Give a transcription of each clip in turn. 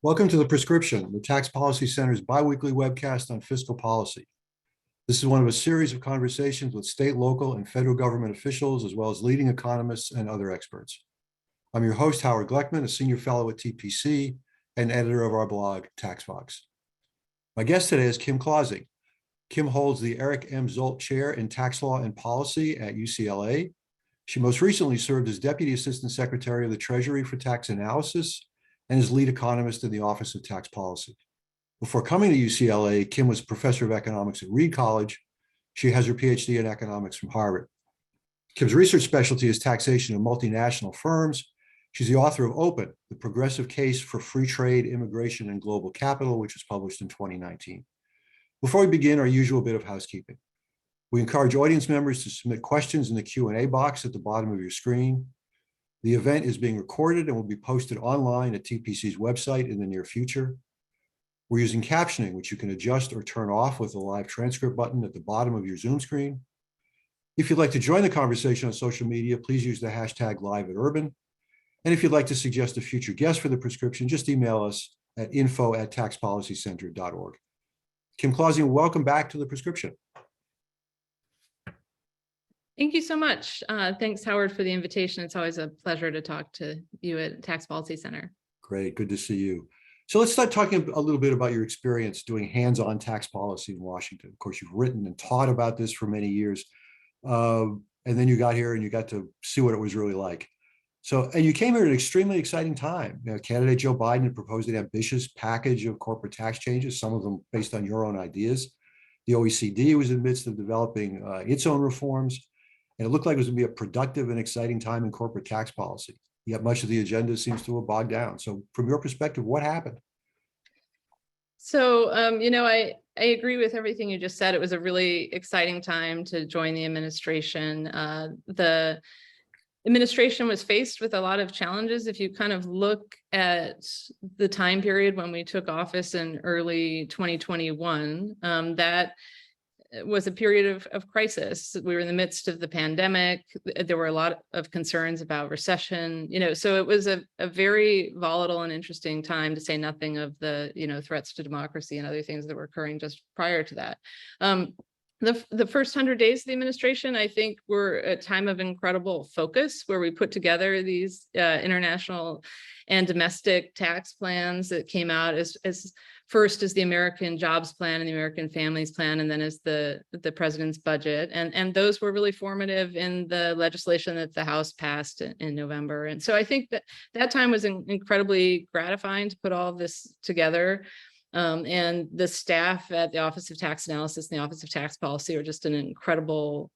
Welcome to The Prescription, the Tax Policy Center's biweekly webcast on fiscal policy. This is one of a series of conversations with state, local, and federal government officials, as well as leading economists and other experts. I'm your host, Howard Gleckman, a senior fellow at TPC and editor of our blog, TaxVox. My guest today is Kim Clausing. Kim holds the Eric M. Zolt Chair in Tax Law and Policy at UCLA. She most recently served as Deputy Assistant Secretary of the Treasury for Tax Analysis and is lead economist in the Office of Tax Policy. Before coming to UCLA, Kim was professor of economics at Reed College. She has her PhD in economics from Harvard. Kim's research specialty is taxation of multinational firms. She's the author of Open, the Progressive Case for Free Trade, Immigration, and Global Capital, which was published in 2019. Before we begin, our usual bit of housekeeping. We encourage audience members to submit questions in the Q&A box at the bottom of your screen. The event is being recorded and will be posted online at TPC's website in the near future. We're using captioning, which you can adjust or turn off with the live transcript button at the bottom of your Zoom screen. If you'd like to join the conversation on social media, please use the hashtag #LiveAtUrban. And if you'd like to suggest a future guest for The Prescription, just email us at info@taxpolicycenter.org. Kim Clausing, welcome back to The Prescription. Thank you so much. Thanks, Howard, for the invitation. It's always a pleasure to talk to you at Tax Policy Center. Great, good to see you. So let's start talking a little bit about your experience doing hands-on tax policy in Washington. Of course, you've written and taught about this for many years. And then you got here and you got to see what it was really like. So, and you came here at an extremely exciting time. Candidate Joe Biden had proposed an ambitious package of corporate tax changes, some of them based on your own ideas. The OECD was in the midst of developing its own reforms. And it looked like it was going to be a productive and exciting time in corporate tax policy. Yet much of the agenda seems to have bogged down. So from your perspective, what happened? So, I agree with everything you just said. It was a really exciting time to join the administration. The administration was faced with a lot of challenges. If you kind of look at the time period when we took office in early 2021, that was a period of crisis. We were in the midst of the pandemic. There were a lot of concerns about recession, so it was a very volatile and interesting time, to say nothing of the, threats to democracy and other things that were occurring just prior to that. The first 100 days of the administration, I think, were a time of incredible focus, where we put together these international and domestic tax plans that came out as first as the American Jobs Plan and the American Families Plan, and then as the president's budget. And those were really formative in the legislation that the House passed in November. And so I think that time was incredibly gratifying to put all of this together. And the staff at the Office of Tax Analysis and the Office of Tax Policy are just an incredible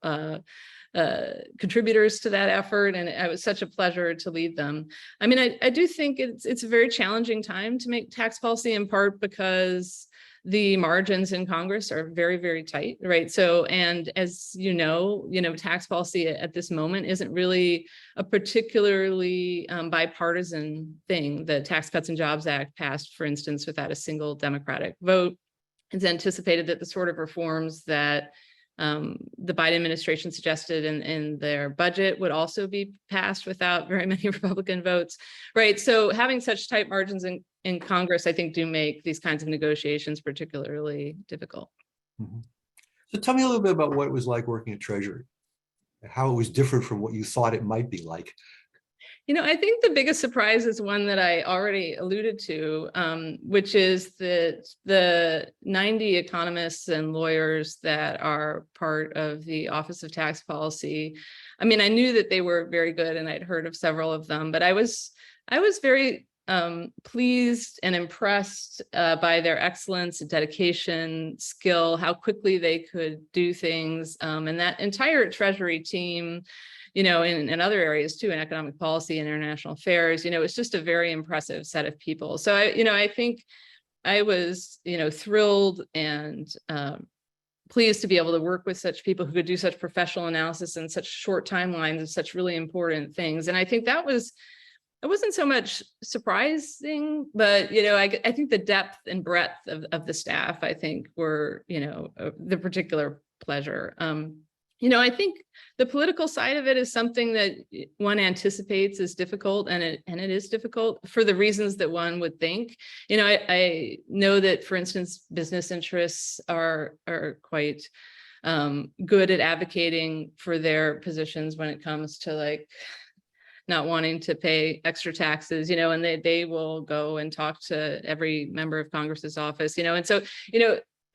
contributors to that effort, and it was such a pleasure to lead them. I mean, I do think it's a very challenging time to make tax policy, in part because the margins in Congress are very, very tight, right? So, and as you know, tax policy at this moment isn't really a particularly bipartisan thing. The Tax Cuts and Jobs Act passed, for instance, without a single Democratic vote. It's anticipated that the sort of reforms that the Biden administration suggested in their budget would also be passed without very many Republican votes, right? So having such tight margins in Congress, I think, do make these kinds of negotiations particularly difficult. Mm-hmm. So tell me a little bit about what it was like working at Treasury, how it was different from what you thought it might be like. I think the biggest surprise is one that I already alluded to, which is that the 90 economists and lawyers that are part of the Office of Tax Policy, I mean, I knew that they were very good, and I'd heard of several of them, but I was very pleased and impressed by their excellence, dedication, skill, how quickly they could do things, and that entire Treasury team, in other areas too, in economic policy and international affairs, it's just a very impressive set of people. So I think I was, thrilled and pleased to be able to work with such people who could do such professional analysis in such short timelines of such really important things. And I think it wasn't so much surprising, but, I think the depth and breadth of the staff, I think, were, the particular pleasure. I think the political side of it is something that one anticipates is difficult, and it is difficult for the reasons that one would think. I know that, for instance, business interests are quite good at advocating for their positions when it comes to like not wanting to pay extra taxes, and they will go and talk to every member of Congress's office, and so,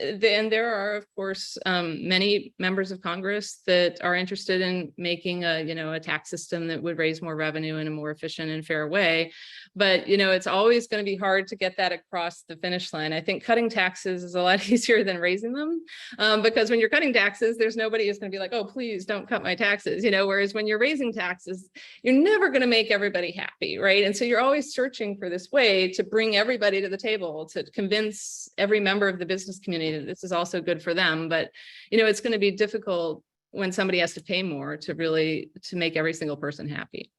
and there are, of course, many members of Congress that are interested in making a tax system that would raise more revenue in a more efficient and fair way. But, it's always going to be hard to get that across the finish line. I think cutting taxes is a lot easier than raising them, because when you're cutting taxes, there's nobody who's going to be like, oh, please don't cut my taxes, whereas when you're raising taxes, you're never going to make everybody happy, right? And so you're always searching for this way to bring everybody to the table, to convince every member of the business community that this is also good for them. But, it's going to be difficult when somebody has to pay more to make every single person happy.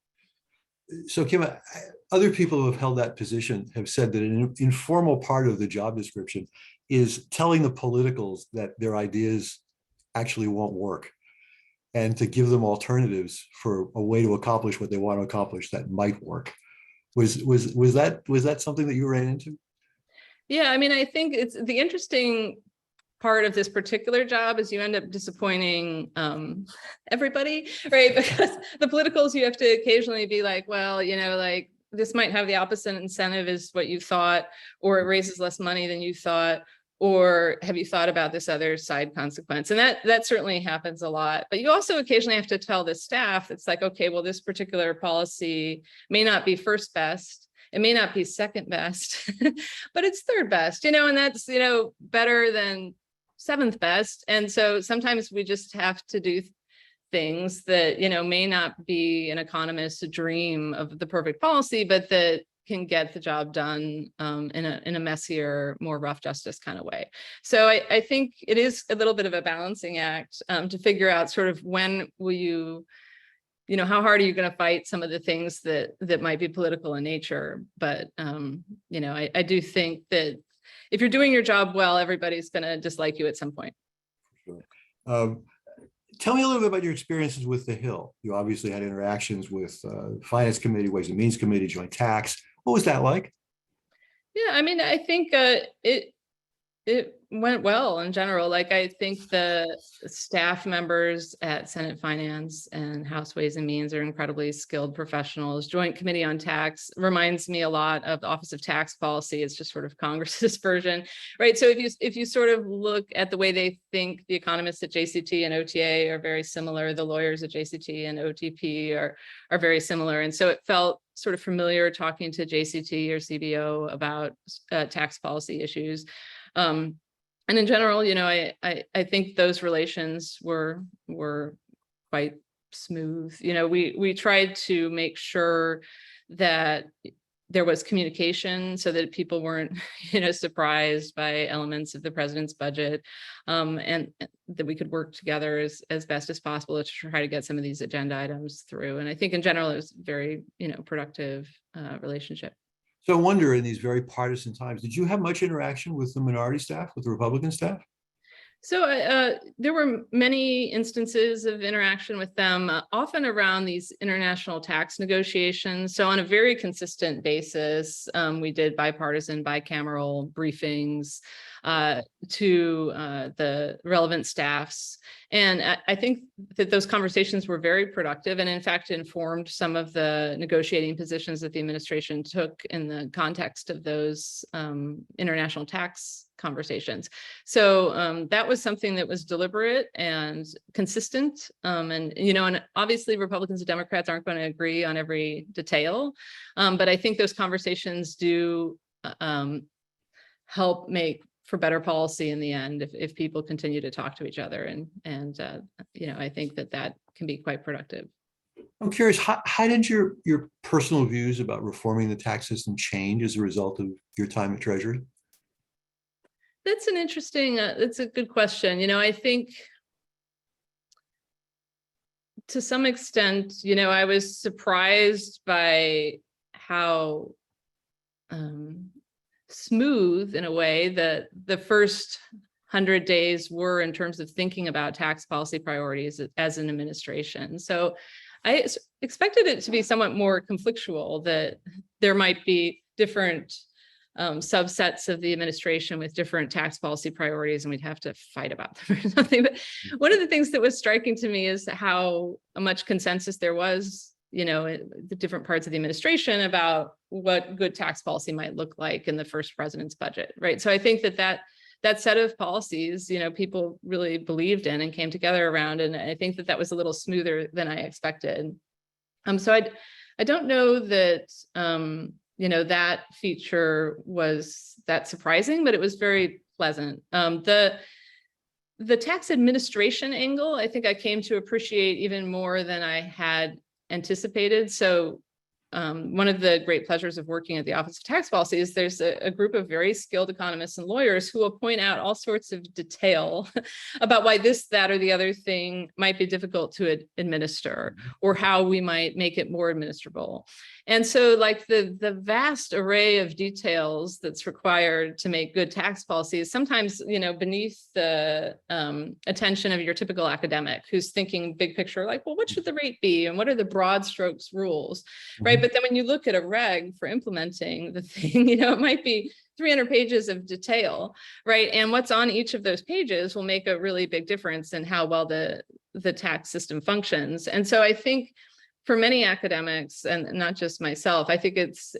So Kim, other people who have held that position have said that an informal part of the job description is telling the politicals that their ideas actually won't work, and to give them alternatives for a way to accomplish what they want to accomplish that might work. Was that something that you ran into? Yeah, I mean, I think it's the interesting part of this particular job is you end up disappointing everybody, right? Because the politicals, you have to occasionally be like, well, like this might have the opposite incentive as what you thought, or it raises less money than you thought, or have you thought about this other side consequence? And that certainly happens a lot. But you also occasionally have to tell the staff, it's like, okay, well, this particular policy may not be first best. It may not be second best, but it's third best, and that's, better than seventh best. And so sometimes we just have to do things that, may not be an economist's dream of the perfect policy, but that can get the job done in a messier, more rough justice kind of way. So I think it is a little bit of a balancing act to figure out sort of when will you, how hard are you going to fight some of the things that might be political in nature? But, I do think that if you're doing your job well, everybody's going to dislike you at some point. Sure. Tell me a little bit about your experiences with the Hill. You obviously had interactions with Finance Committee, Ways and Means Committee, Joint Tax. What was that like? Yeah, I mean, I think it went well in general. Like, I think the staff members at Senate Finance and House Ways and Means are incredibly skilled professionals. Joint Committee on Tax reminds me a lot of the Office of Tax Policy. It's just sort of Congress's version, right? So if you sort of look at the way they think, the economists at JCT and OTA are very similar. The lawyers at JCT and OTP are very similar. And so it felt sort of familiar talking to JCT or CBO about tax policy issues. And in general, I think those relations were quite smooth. We tried to make sure that there was communication so that people weren't, surprised by elements of the president's budget, and that we could work together as best as possible to try to get some of these agenda items through. And I think in general, it was a very, productive relationship. So I wonder, in these very partisan times, did you have much interaction with the minority staff, with the Republican staff? So there were many instances of interaction with them, often around these international tax negotiations. So on a very consistent basis, we did bipartisan, bicameral briefings to the relevant staffs. And I think that those conversations were very productive and in fact informed some of the negotiating positions that the administration took in the context of those international tax conversations. So that was something that was deliberate and consistent. And obviously Republicans and Democrats aren't going to agree on every detail. But I think those conversations do help make for better policy in the end if people continue to talk to each other. And I think that can be quite productive. I'm curious, how did your personal views about reforming the tax system change as a result of your time at Treasury? That's an interesting, that's a good question. I think to some extent, I was surprised by how smooth, in a way, that the first 100 days were in terms of thinking about tax policy priorities as an administration. So I expected it to be somewhat more conflictual, that there might be different subsets of the administration with different tax policy priorities, and we'd have to fight about them or something. But one of the things that was striking to me is how much consensus there was, the different parts of the administration about what good tax policy might look like in the first president's budget, right? So I think that set of policies, people really believed in and came together around, and I think that was a little smoother than I expected. So I don't know that that feature was that surprising, but it was very pleasant. The tax administration angle, I think I came to appreciate even more than I had anticipated. So one of the great pleasures of working at the Office of Tax Policy is there's a group of very skilled economists and lawyers who will point out all sorts of detail about why this, that, or the other thing might be difficult to administer, or how we might make it more administrable. And so like the vast array of details that's required to make good tax policy is sometimes, beneath the attention of your typical academic who's thinking big picture, like, well, what should the rate be? And what are the broad strokes rules, right? But then when you look at a reg for implementing the thing, it might be 300 pages of detail, right? And what's on each of those pages will make a really big difference in how well the tax system functions. And so I think for many academics, and not just myself, I think it's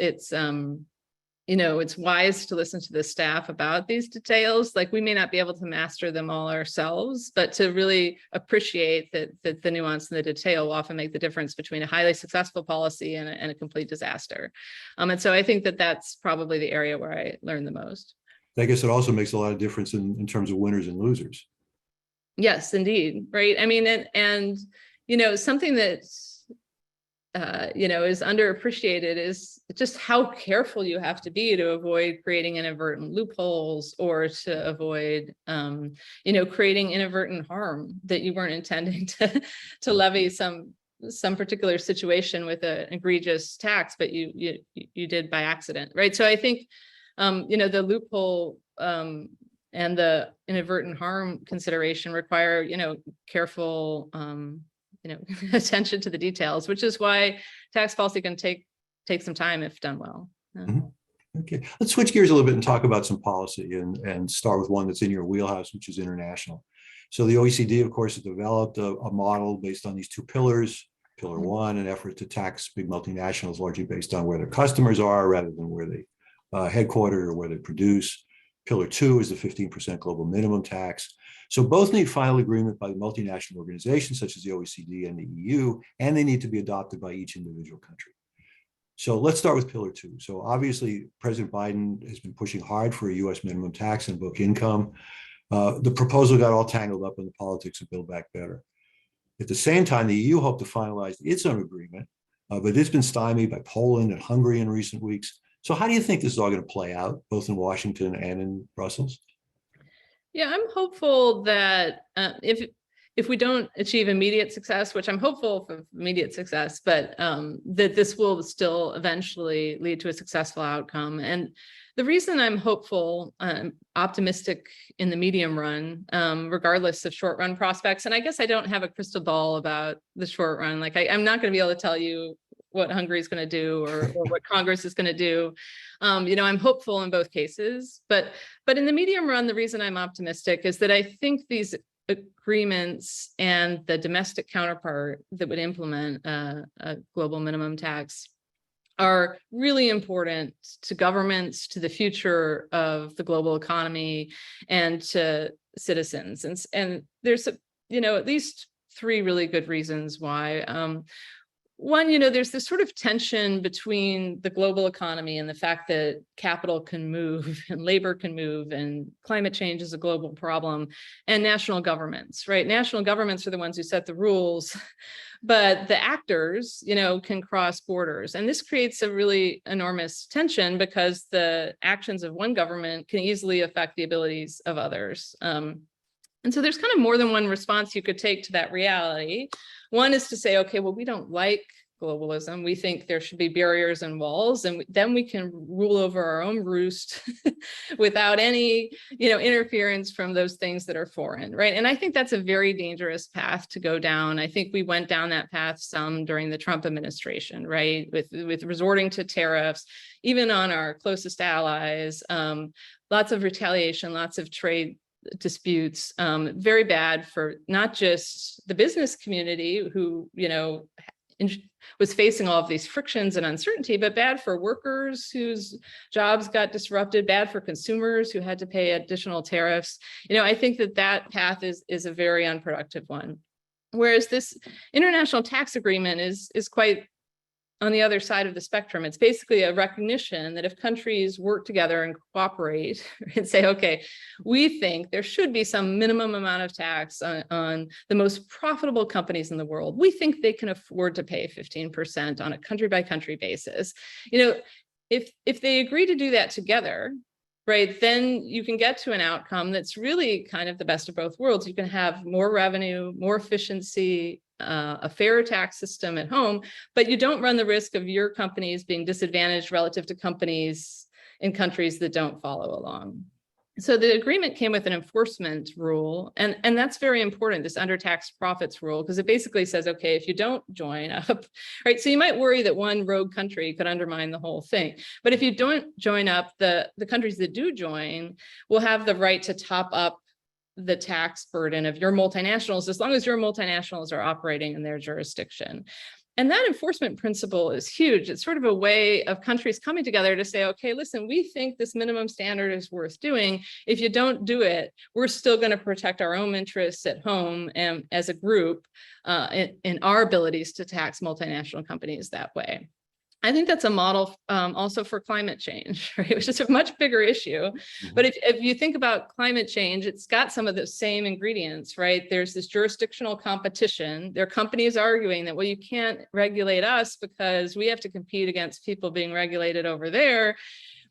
wise to listen to the staff about these details. Like, we may not be able to master them all ourselves, but to really appreciate that the nuance and the detail will often make the difference between a highly successful policy and a complete disaster. And so I think that's probably the area where I learned the most. I guess it also makes a lot of difference in terms of winners and losers. Yes, indeed. Right. I mean, and something that is underappreciated is just how careful you have to be to avoid creating inadvertent loopholes, or to avoid, creating inadvertent harm that you weren't intending to levy some particular situation with an egregious tax, but you did by accident, right? So I think, the loophole and the inadvertent harm consideration require, careful, attention to the details, which is why tax policy can take some time if done well. Okay, let's switch gears a little bit and talk about some policy, and start with one that's in your wheelhouse, which is international. So the OECD, of course, has developed a model based on these two pillars. Pillar one, an effort to tax big multinationals largely based on where their customers are rather than where they headquartered or where they produce. Pillar two is the 15% global minimum tax. So both need final agreement by the multinational organizations such as the OECD and the EU, and they need to be adopted by each individual country. So let's start with pillar two. So obviously, President Biden has been pushing hard for a US minimum tax on book income. The proposal got all tangled up in the politics of Build Back Better. At the same time, the EU hoped to finalize its own agreement, but it's been stymied by Poland and Hungary in recent weeks. So how do you think this is all going to play out, both in Washington and in Brussels? Yeah, I'm hopeful that if we don't achieve immediate success, which I'm hopeful for immediate success, but that this will still eventually lead to a successful outcome. And the reason I'm hopeful, optimistic in the medium run, regardless of short run prospects, and I guess I don't have a crystal ball about the short run. Like I'm not going to be able to tell you what Hungary is going to do or what Congress is going to do. I'm hopeful in both cases, but in the medium run, the reason I'm optimistic is that I think these agreements and the domestic counterpart that would implement a global minimum tax are really important to governments, to the future of the global economy, and to citizens. And there's at least three really good reasons why. One, there's this sort of tension between the global economy and the fact that capital can move and labor can move and climate change is a global problem, and national governments, right? National governments are the ones who set the rules, but the actors, can cross borders. And this creates a really enormous tension because the actions of one government can easily affect the abilities of others. And so there's kind of more than one response you could take to that reality. One is to say, okay, well, we don't like globalism. We think there should be barriers and walls, and then we can rule over our own roost without any, interference from those things that are foreign, right? And I think that's a very dangerous path to go down. I think we went down that path some during the Trump administration, right? With resorting to tariffs, even on our closest allies, lots of retaliation, lots of trade disputes, very bad for not just the business community who, was facing all of these frictions and uncertainty, but bad for workers whose jobs got disrupted, bad for consumers who had to pay additional tariffs. I think that path is a very unproductive one. Whereas this international tax agreement is quite on the other side of the spectrum. It's basically a recognition that if countries work together and cooperate and say, okay, we think there should be some minimum amount of tax on the most profitable companies in the world. We think they can afford to pay 15% on a country by country basis. If they agree to do that together, right, then you can get to an outcome that's really kind of the best of both worlds. You can have more revenue, more efficiency, a fairer tax system at home, but you don't run the risk of your companies being disadvantaged relative to companies in countries that don't follow along. So the agreement came with an enforcement rule, and that's very important, this undertaxed profits rule, because it basically says, okay, if you don't join up, right? So you might worry that one rogue country could undermine the whole thing. But if you don't join up, the countries that do join will have the right to top up the tax burden of your multinationals, as long as your multinationals are operating in their jurisdiction. And that enforcement principle is huge. It's sort of a way of countries coming together to say, okay, listen, we think this minimum standard is worth doing. If you don't do it, we're still going to protect our own interests at home and as a group in our abilities to tax multinational companies that way. I think that's a model also for climate change, right? Which is a much bigger issue. Mm-hmm. But if you think about climate change, it's got some of the same ingredients, right? There's this jurisdictional competition. There are companies arguing that, well, you can't regulate us because we have to compete against people being regulated over there,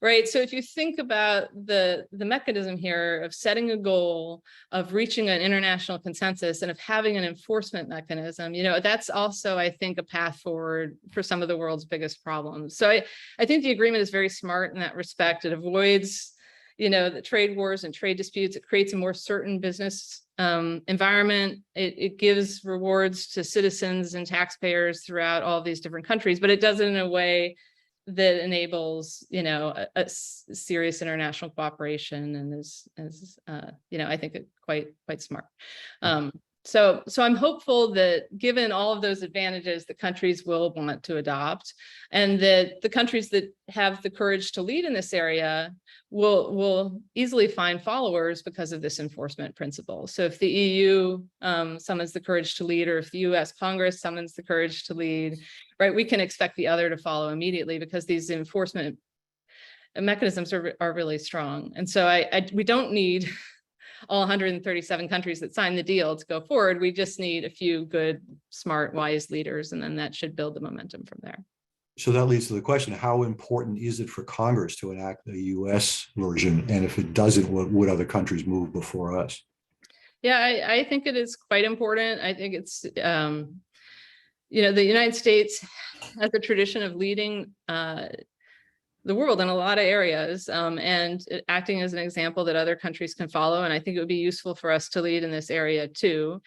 right? So if you think about the mechanism here of setting a goal, of reaching an international consensus, and of having an enforcement mechanism, that's also, I think, a path forward for some of the world's biggest problems. So I think the agreement is very smart in that respect. It avoids, the trade wars and trade disputes. It creates a more certain business environment. It gives rewards to citizens and taxpayers throughout all these different countries, but it does it in a way that enables, a serious international cooperation, and is I think quite smart. So I'm hopeful that given all of those advantages, the countries will want to adopt, and that the countries that have the courage to lead in this area will easily find followers because of this enforcement principle. So if the EU summons the courage to lead, or if the US Congress summons the courage to lead, right, we can expect the other to follow immediately, because these enforcement mechanisms are really strong. And so we don't need all 137 countries that signed the deal to go forward. We just need a few good, smart, wise leaders, and then that should build the momentum from there. So that leads to the question, how important is it for Congress to enact the US version? And if it doesn't, would other countries move before us? Yeah, I think it is quite important. I think it's, the United States has a tradition of leading the world in a lot of areas, and acting as an example that other countries can follow. And I think it would be useful for us to lead in this area too.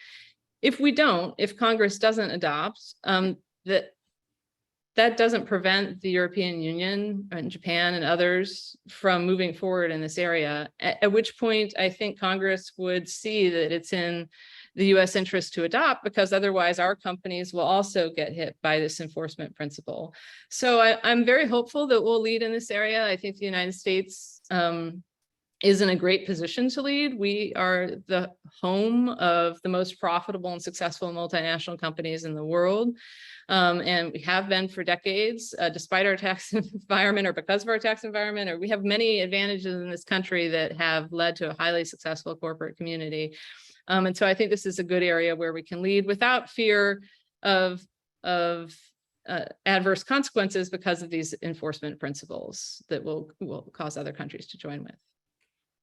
If Congress doesn't adopt, that doesn't prevent the European Union and Japan and others from moving forward in this area, at which point I think Congress would see that it's in the US interest to adopt, because otherwise our companies will also get hit by this enforcement principle. So I'm very hopeful that we'll lead in this area. I think the United States is in a great position to lead. We are the home of the most profitable and successful multinational companies in the world. And we have been for decades, despite our tax environment, or because of our tax environment, or we have many advantages in this country that have led to a highly successful corporate community. And so I think this is a good area where we can lead without fear of adverse consequences because of these enforcement principles that will cause other countries to join with.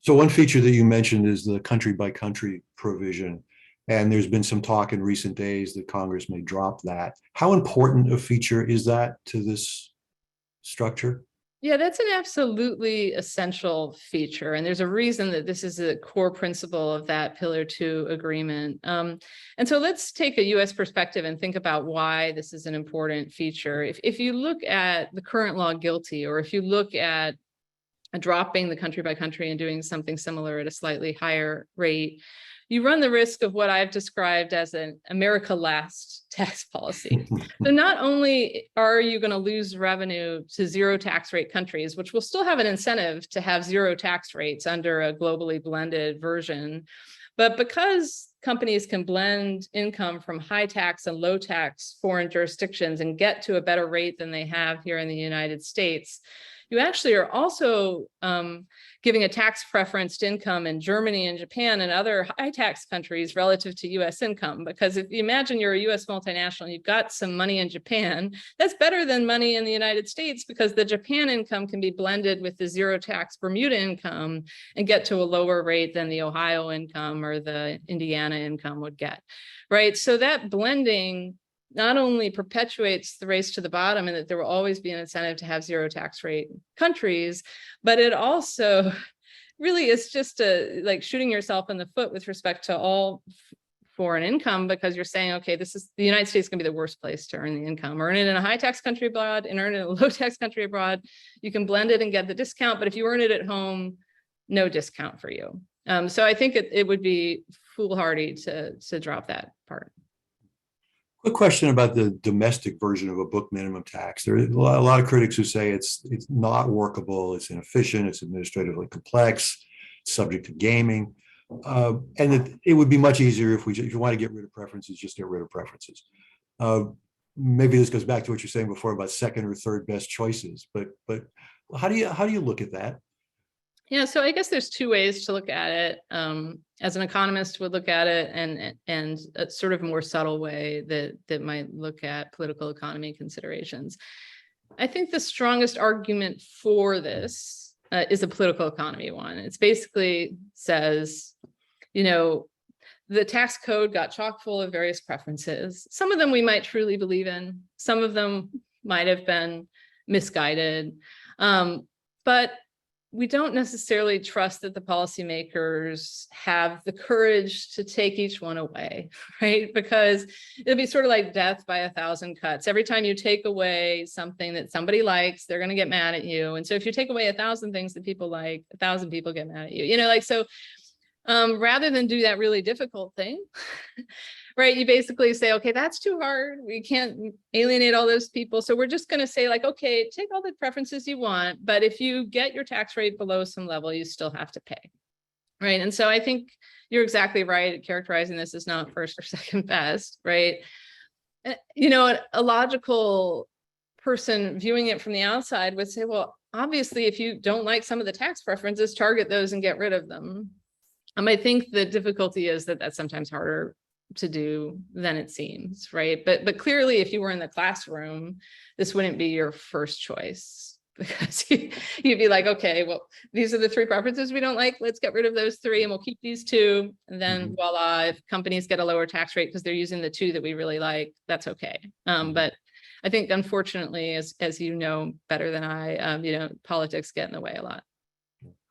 So one feature that you mentioned is the country by country provision. And there's been some talk in recent days that Congress may drop that. How important a feature is that to this structure? Yeah, that's an absolutely essential feature. And there's a reason that this is a core principle of that Pillar 2 agreement. And so let's take a US perspective and think about why this is an important feature. If you look at the current law GILTI, or if you look at dropping the country by country and doing something similar at a slightly higher rate, you run the risk of what I've described as an America Last tax policy. So not only are you going to lose revenue to zero tax rate countries, which will still have an incentive to have zero tax rates under a globally blended version, but because companies can blend income from high tax and low tax foreign jurisdictions and get to a better rate than they have here in the United States, you actually are also giving a tax preference to income in Germany and Japan and other high tax countries relative to US income. Because if you imagine you're a US multinational and you've got some money in Japan, that's better than money in the United States, because the Japan income can be blended with the zero tax Bermuda income and get to a lower rate than the Ohio income or the Indiana income would get, right? So that blending not only perpetuates the race to the bottom and that there will always be an incentive to have zero tax rate countries, but it also really is just like shooting yourself in the foot with respect to all foreign income, because you're saying, okay, this is the United States going to be the worst place to earn the income. Earn it in a high tax country abroad and earn it in a low tax country abroad. You can blend it and get the discount, but if you earn it at home, no discount for you. So I think it would be foolhardy to drop that part. Quick question about the domestic version of a book minimum tax. There are a lot of critics who say it's not workable, it's inefficient, it's administratively complex, it's subject to gaming, and that it would be much easier if you want to get rid of preferences, just get rid of preferences. Maybe this goes back to what you're saying before about second or third best choices, but how do you look at that? Yeah, so I guess there's two ways to look at it. As an economist would look at it, and a sort of more subtle way that might look at political economy considerations. I think the strongest argument for this is a political economy one. It's basically says, you know, the tax code got chock full of various preferences. Some of them we might truly believe in. Some of them might have been misguided. But we don't necessarily trust that the policymakers have the courage to take each one away, right? Because it'll be sort of like death by 1,000 cuts. Every time you take away something that somebody likes, they're going to get mad at you. And so if you take away 1,000 things that people like, 1,000 people get mad at you. You know, like, so rather than do that really difficult thing, right, you basically say, okay, that's too hard. We can't alienate all those people. So we're just going to say, like, okay, take all the preferences you want, but if you get your tax rate below some level, you still have to pay, right? And so I think you're exactly right at characterizing this as not first or second best, right? You know, a logical person viewing it from the outside would say, well, obviously, if you don't like some of the tax preferences, target those and get rid of them. I think the difficulty is that that's sometimes harder to do than it seems, right? But clearly, if you were in the classroom, this wouldn't be your first choice, because you'd be like, okay, well, these are the three preferences we don't like. Let's get rid of those three and we'll keep these two. And then voila, if companies get a lower tax rate because they're using the two that we really like, that's okay. But I think, unfortunately, as you know better than I, you know, politics get in the way a lot.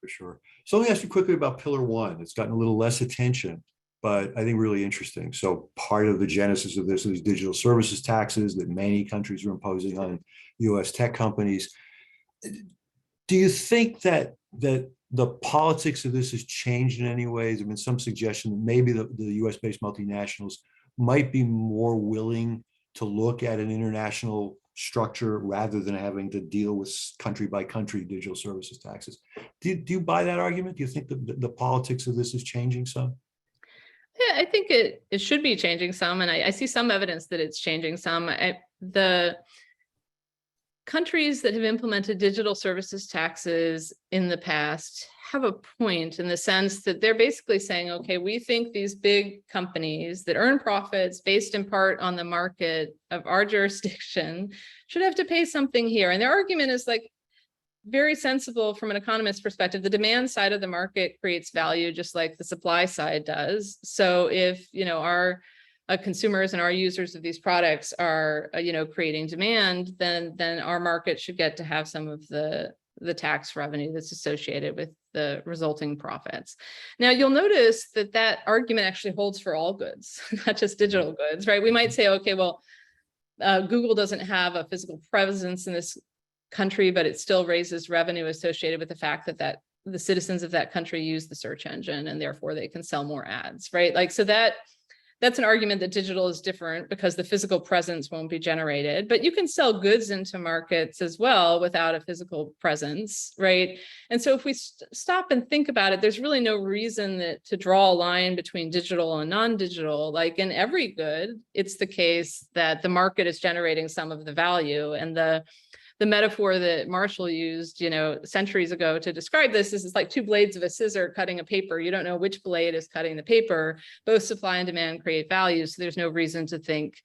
For sure. So let me ask you quickly about Pillar 1. It's gotten a little less attention, but I think really interesting. So part of the genesis of this is digital services taxes that many countries are imposing on US tech companies. Do you think that the politics of this has changed in any ways? There's been some suggestion that maybe the US-based multinationals might be more willing to look at an international structure rather than having to deal with country by country digital services taxes. Do you buy that argument? Do you think the politics of this is changing some? Yeah, I think it should be changing some, and I see some evidence that it's changing some. The countries that have implemented digital services taxes in the past have a point, in the sense that they're basically saying, okay, we think these big companies that earn profits based in part on the market of our jurisdiction should have to pay something here. And their argument is like, very sensible from an economist's perspective. The demand side of the market creates value just like the supply side does. So if, our consumers and our users of these products are, creating demand, then our market should get to have some of the tax revenue that's associated with the resulting profits. Now, you'll notice that argument actually holds for all goods, not just digital goods, right? We might say, okay, well, Google doesn't have a physical presence in this country, but it still raises revenue associated with the fact that the citizens of that country use the search engine and therefore they can sell more ads, right? Like, so that's an argument that digital is different because the physical presence won't be generated, but you can sell goods into markets as well without a physical presence, right? And so if we stop and think about it, there's really no reason to draw a line between digital and non-digital. Like in every good, it's the case that the market is generating some of the value, and the metaphor that Marshall used, centuries ago to describe this is it's like two blades of a scissor cutting a paper. You don't know which blade is cutting the paper. Both supply and demand create value. So there's no reason to think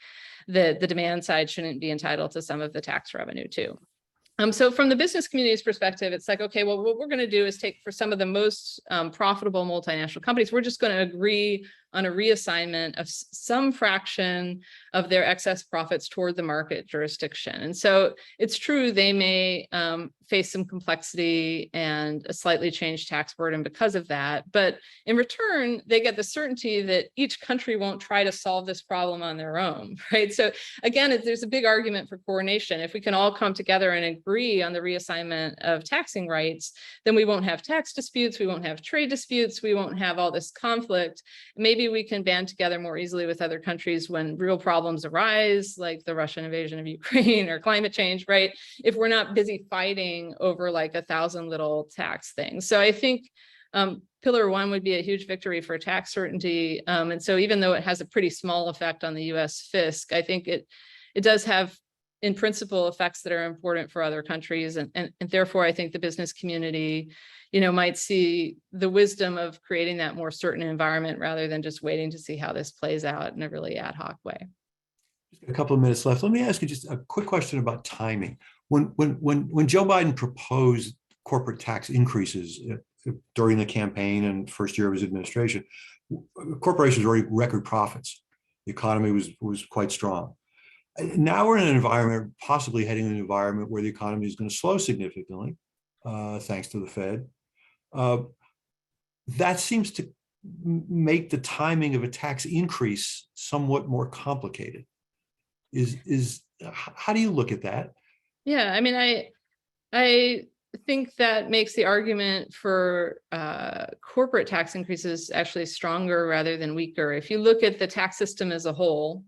that the demand side shouldn't be entitled to some of the tax revenue too. So from the business community's perspective, it's like, okay, well, what we're going to do is take for some of the most profitable multinational companies, we're just going to agree on a reassignment of some fraction of their excess profits toward the market jurisdiction. And so it's true, they may face some complexity and a slightly changed tax burden because of that. But in return, they get the certainty that each country won't try to solve this problem on their own, right? So again, there's a big argument for coordination. If we can all come together and agree on the reassignment of taxing rights, then we won't have tax disputes, we won't have trade disputes, we won't have all this conflict. Maybe we can band together more easily with other countries when real problems arise, like the Russian invasion of Ukraine or climate change, right? If we're not busy fighting over like 1,000 little tax things. So I think Pillar 1 would be a huge victory for tax certainty. And so even though it has a pretty small effect on the US fisc, I think it does have in principle effects that are important for other countries. And therefore, I think the business community, might see the wisdom of creating that more certain environment rather than just waiting to see how this plays out in a really ad hoc way. Just a couple of minutes left. Let me ask you just a quick question about timing. When Joe Biden proposed corporate tax increases during the campaign and first year of his administration, corporations were already record profits. The economy was quite strong. Now we're in an environment, possibly heading in an environment where the economy is going to slow significantly, thanks to the Fed. That seems to make the timing of a tax increase somewhat more complicated. How do you look at that? Yeah, I mean, I think that makes the argument for corporate tax increases actually stronger rather than weaker. If you look at the tax system as a whole,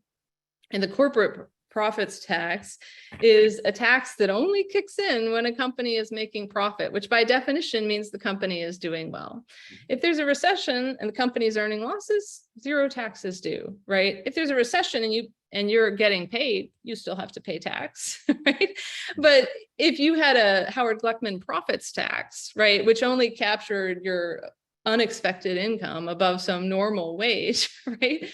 and the corporate profits tax is a tax that only kicks in when a company is making profit, which by definition means the company is doing well. If there's a recession and the company is earning losses, zero tax is due, right? If there's a recession and you're getting paid, you still have to pay tax, right? But if you had a Howard Gluckman profits tax, right, which only captured your unexpected income above some normal wage, right?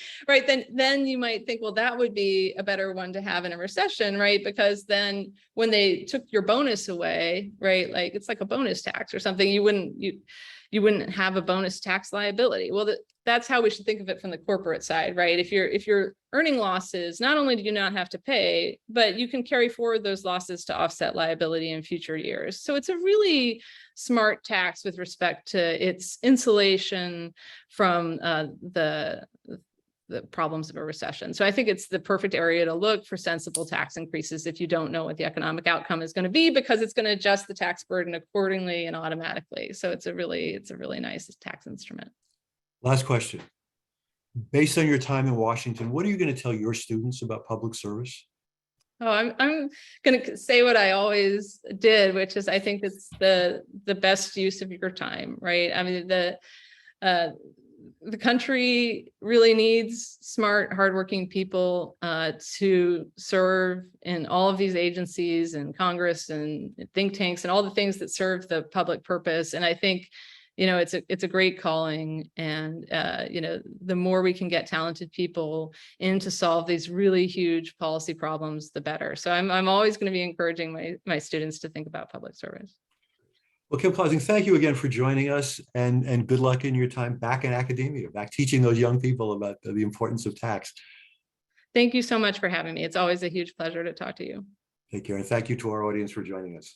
Then you might think, well, that would be a better one to have in a recession, right? Because then when they took your bonus away, right, like it's like a bonus tax or something, you wouldn't have a bonus tax liability. Well, that's how we should think of it from the corporate side, right? If you're earning losses, not only do you not have to pay, but you can carry forward those losses to offset liability in future years. So it's a really smart tax with respect to its insulation from the problems of a recession. So I think it's the perfect area to look for sensible tax increases if you don't know what the economic outcome is going to be, because it's going to adjust the tax burden accordingly and automatically. So it's a really nice tax instrument. Last question. Based on your time in Washington, what are you going to tell your students about public service? Oh, I'm going to say what I always did, which is I think it's the best use of your time, right? I mean, the country really needs smart, hardworking people to serve in all of these agencies and Congress and think tanks and all the things that serve the public purpose. And I think, it's a great calling, and the more we can get talented people in to solve these really huge policy problems, the better. So I'm always going to be encouraging my students to think about public service. Well, Kim Clausing, thank you again for joining us, and good luck in your time back in academia, back teaching those young people about the importance of tax. Thank you so much for having me. It's always a huge pleasure to talk to you. Take care, and thank you to our audience for joining us.